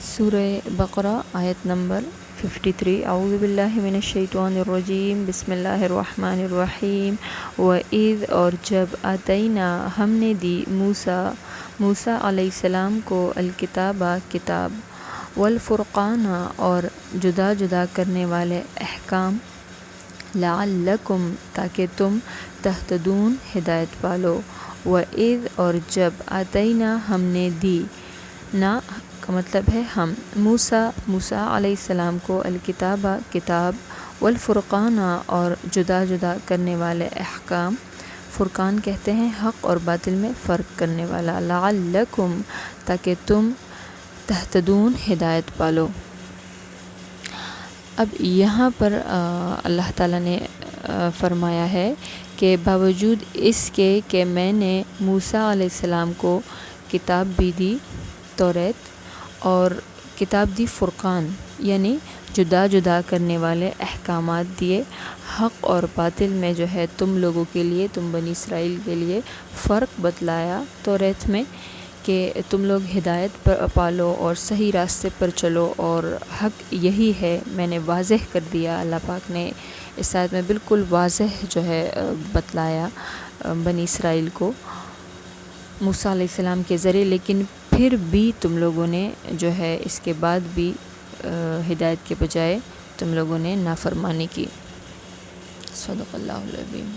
سورہ بقرہ آیت نمبر 53۔ اعوذ باللہ من الشیطان الرجیم، بسم اللہ الرحمن الرحیم۔ وَإِذْ اور جب آتینا ہم نے دی موسیٰ علیہ السلام کو الکتابہ کتاب، والفرقان اور جدا جدا کرنے والے احکام، لعلکم تاکہ تم تہتدون ہدایت پالو۔ وَإِذْ اور جب آتینا ہم نے دی، نا کا مطلب ہے ہم، موسیٰ علیہ السلام کو الکتابہ کتاب، والفرقان اور جدا جدا کرنے والے احکام، فرقان کہتے ہیں حق اور باطل میں فرق کرنے والا، لعلکم تاکہ تم تہتدون ہدایت پالو۔ اب یہاں پر اللہ تعالیٰ نے فرمایا ہے کہ باوجود اس کے کہ میں نے موسیٰ علیہ السلام کو کتاب بھی دی توریت، اور کتاب دی فرقان یعنی جدا جدا کرنے والے احکامات دیے، حق اور باطل میں جو ہے تم لوگوں کے لیے، تم بنی اسرائیل کے لیے فرق بتلایا توریت میں کہ تم لوگ ہدایت پر پالو اور صحیح راستے پر چلو، اور حق یہی ہے، میں نے واضح کر دیا۔ اللہ پاک نے اس آیت میں بالکل واضح جو ہے بتلایا بنی اسرائیل کو موسیٰ علیہ السلام کے ذریعے، لیکن پھر بھی تم لوگوں نے جو ہے اس کے بعد بھی ہدایت کے بجائے تم لوگوں نے نافرمانی کی۔ صدق اللہ العظیم۔